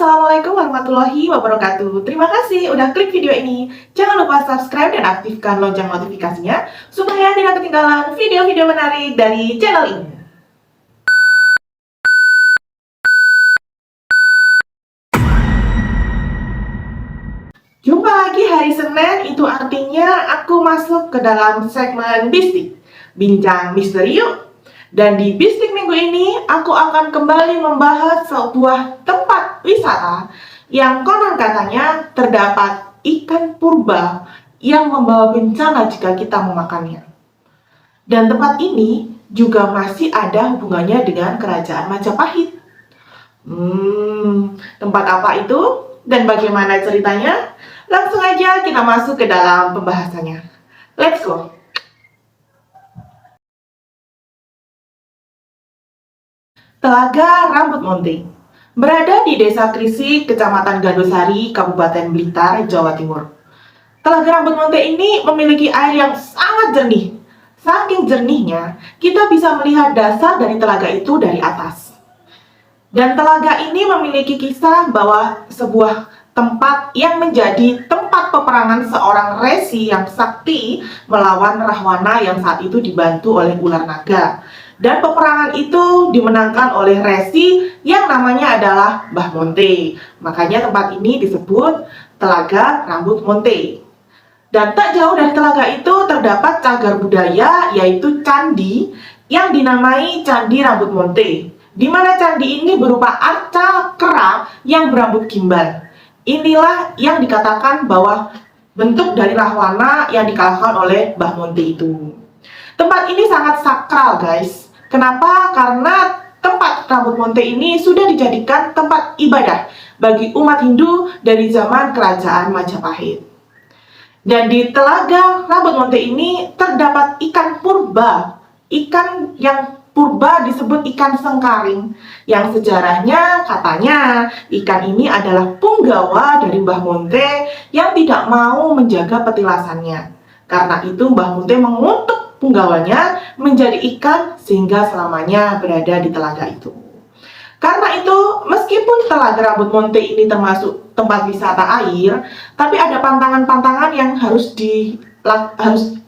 Assalamualaikum warahmatullahi wabarakatuh. Terima kasih udah klik video ini. Jangan lupa subscribe dan aktifkan lonceng notifikasinya supaya tidak ketinggalan video-video menarik dari channel ini. Jumpa lagi hari Senin, itu artinya aku masuk ke dalam segmen Bistik, Bincang Misteri Yuk. Dan di Bistik minggu ini, aku akan kembali membahas sebuah tempat wisata yang konon katanya terdapat ikan purba yang membawa bencana jika kita memakannya. Dan tempat ini juga masih ada hubungannya dengan kerajaan Majapahit. Tempat apa itu dan bagaimana ceritanya? Langsung aja kita masuk ke dalam pembahasannya. Let's go! Telaga Rambut Monte berada di Desa Krisi, Kecamatan Gandusari, Kabupaten Blitar, Jawa Timur. Telaga Rambut Monte ini memiliki air yang sangat jernih. Saking jernihnya, kita bisa melihat dasar dari telaga itu dari atas. Dan telaga ini memiliki kisah bahwa sebuah tempat yang menjadi tempat peperangan seorang resi yang sakti melawan Rahwana yang saat itu dibantu oleh ular naga. Dan peperangan itu dimenangkan oleh resi yang namanya adalah Mbah Monte. Makanya tempat ini disebut Telaga Rambut Monte. Dan tak jauh dari telaga itu terdapat cagar budaya, yaitu candi yang dinamai Candi Rambut Monte, di mana candi ini berupa arca kera yang berambut gimbal. Inilah yang dikatakan bahwa bentuk dari Rahwana yang dikalahkan oleh Mbah Monte itu. Tempat ini sangat sakral, guys. Kenapa? Karena tempat Rambut Monte ini sudah dijadikan tempat ibadah bagi umat Hindu dari zaman kerajaan Majapahit. Dan di Telaga Rambut Monte ini terdapat ikan purba. Ikan yang purba disebut ikan sengkaring, yang sejarahnya katanya ikan ini adalah punggawa dari Mbah Monte yang tidak mau menjaga petilasannya. Karena itu Mbah Monte mengutuk punggawanya menjadi ikan sehingga selamanya berada di telaga itu. Karena itu, meskipun Telaga Rambut Monte ini termasuk tempat wisata air, tapi ada pantangan-pantangan yang harus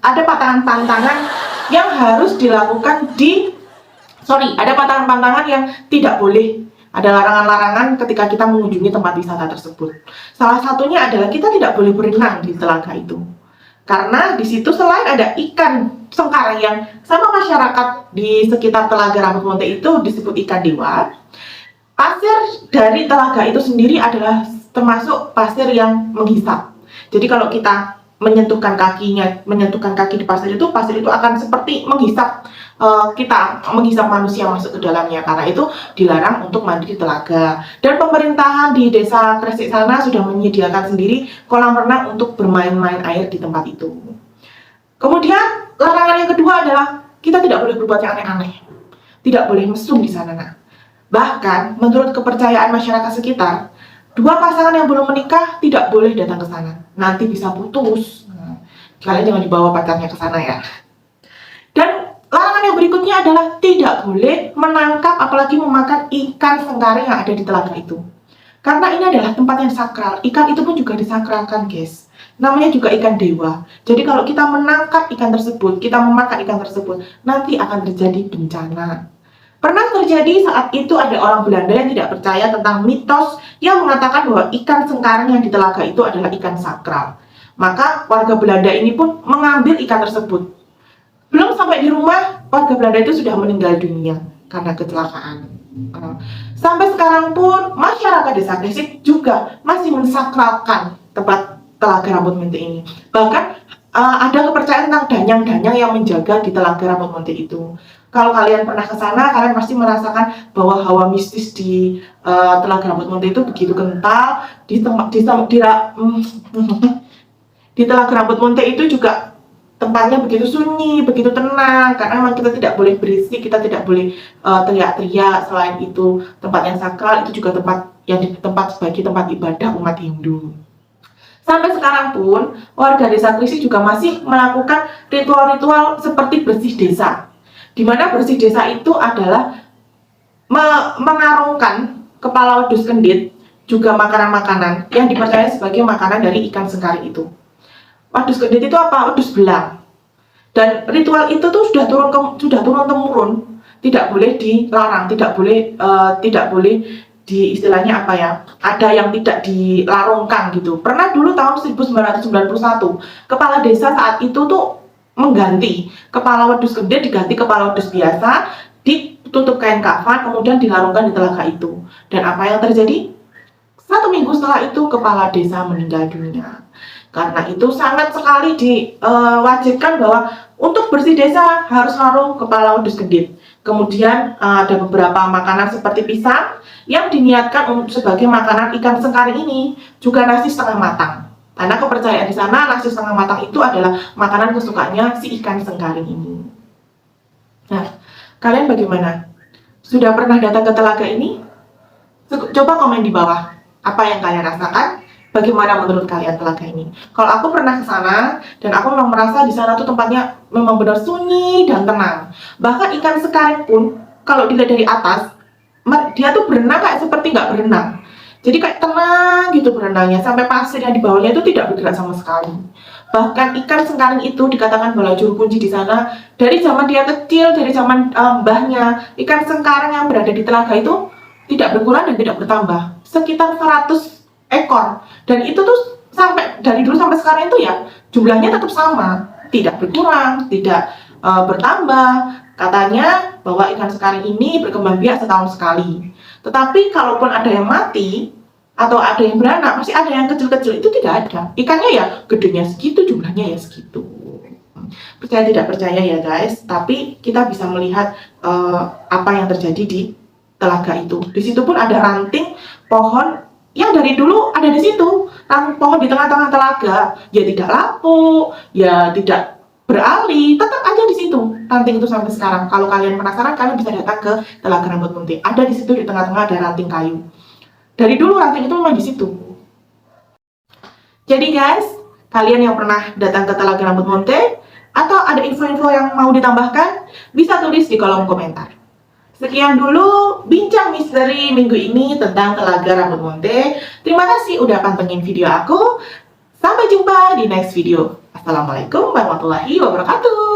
ada pantangan-pantangan yang tidak boleh. Ada larangan-larangan ketika kita mengunjungi tempat wisata tersebut. Salah satunya adalah kita tidak boleh berenang di telaga itu. Karena di situ selain ada ikan sengkarang yang sama masyarakat di sekitar Telaga Rambut Monte itu disebut ikan dewa, pasir dari telaga itu sendiri adalah termasuk pasir yang menghisap. Jadi kalau kita menyentuhkan kaki di pasir itu akan seperti menghisap menghisap manusia masuk ke dalamnya. Karena itu dilarang untuk mandi di telaga. Dan pemerintahan di desa Kresik sana sudah menyediakan sendiri kolam renang untuk bermain-main air di tempat itu. Kemudian larangan yang kedua adalah kita tidak boleh berbuat yang aneh-aneh. Tidak boleh mesum di sana. Bahkan menurut kepercayaan masyarakat sekitar, dua pasangan yang belum menikah tidak boleh datang ke sana. Nanti bisa putus. Kalian jangan dibawa pacarnya ke sana ya. Dan larangan yang berikutnya adalah tidak boleh menangkap apalagi memakan ikan sengkaring yang ada di telaga itu. Karena ini adalah tempat yang sakral. Ikan itu pun juga disakralkan, guys. Namanya juga ikan dewa. Jadi kalau kita menangkap ikan tersebut, kita memakan ikan tersebut, nanti akan terjadi bencana. Pernah terjadi saat itu ada orang Belanda yang tidak percaya tentang mitos yang mengatakan bahwa ikan sengkaring yang di telaga itu adalah ikan sakral. Maka warga Belanda ini pun mengambil ikan tersebut. Belum sampai di rumah, warga Belanda itu sudah meninggal dunia karena kecelakaan. Sampai sekarang pun masyarakat desa Kresik juga masih mensakralkan tempat Telaga Rambut Monte ini. Bahkan ada kepercayaan tentang danyang-danyang yang menjaga di Telaga Rambut Monte itu. Kalau kalian pernah ke sana, kalian pasti merasakan bahwa hawa mistis di Telaga Rambut Monte itu begitu kental. Di Telaga Rambut Monte itu juga tempatnya begitu sunyi, begitu tenang, karena memang kita tidak boleh berisik, kita tidak boleh teriak-teriak. Selain itu, tempat yang sakral itu juga tempat sebagai tempat ibadah umat Hindu. Sampai sekarang pun, warga desa Krisi juga masih melakukan ritual-ritual seperti bersih desa. Di mana bersih desa itu adalah mengarungkan kepala wedus kendit juga makanan-makanan yang dipercaya sebagai makanan dari ikan sengkaring itu. Wedhus gendit itu apa? Wedhus belang. Dan ritual itu tuh sudah turun temurun, tidak boleh dilarang, tidak boleh di istilahnya apa ya? Ada yang tidak dilarungkan gitu. Pernah dulu tahun 1991, kepala desa saat itu tuh mengganti kepala wedhus gendit diganti kepala wedhus biasa, ditutup kain kafan, kemudian dilarungkan di telaga itu. Dan apa yang terjadi? 1 minggu setelah itu kepala desa meninggal dunia. Karena itu sangat sekali diwajibkan bahwa untuk bersih desa harus larung kepala wedhus gendit. Kemudian ada beberapa makanan seperti pisang yang diniatkan sebagai makanan ikan sengkaring ini, juga nasi setengah matang. Karena kepercayaan di sana nasi setengah matang itu adalah makanan kesukaannya si ikan sengkaring ini. Nah, kalian bagaimana? Sudah pernah datang ke telaga ini? Coba komen di bawah. Apa yang kalian rasakan? Bagaimana menurut kalian telaga ini? Kalau aku pernah ke sana dan aku memang merasa di sana tuh tempatnya memang benar sunyi dan tenang. Bahkan ikan sengkaring pun kalau dilihat dari atas, dia tuh berenang kayak seperti nggak berenang. Jadi kayak tenang gitu berenangnya, sampai pasir yang di bawahnya itu tidak bergerak sama sekali. Bahkan ikan sengkaring itu dikatakan bahwa juru kunci di sana dari zaman dia kecil, dari zaman mbahnya, ikan sengkaring yang berada di telaga itu tidak berkurang dan tidak bertambah, sekitar 100 ekor, dan itu tuh sampai dari dulu sampai sekarang itu ya jumlahnya tetap sama, tidak berkurang, tidak bertambah. Katanya bahwa ikan sengkaring ini berkembang biak setahun sekali. Tetapi kalaupun ada yang mati atau ada yang beranak, masih ada yang kecil-kecil, itu tidak ada. Ikannya ya gedenya segitu, jumlahnya ya segitu. Percaya tidak percaya ya guys, tapi kita bisa melihat apa yang terjadi di telaga itu. Di situ pun ada ranting pohon yang dari dulu ada di situ. Ranting pohon di tengah-tengah telaga, ya tidak lapuk, ya tidak beralih, tetap aja di situ ranting itu sampai sekarang. Kalau kalian penasaran, kalian bisa datang ke Telaga Rambut Munte. Ada di situ, di tengah-tengah ada ranting kayu. Dari dulu ranting itu memang di situ. Jadi guys, kalian yang pernah datang ke Telaga Rambut Munte atau ada info-info yang mau ditambahkan, bisa tulis di kolom komentar. Sekian dulu bincang misteri minggu ini tentang Telaga Rambut Munte. Terima kasih udah pantengin video aku. Sampai jumpa di next video. Assalamualaikum warahmatullahi wabarakatuh.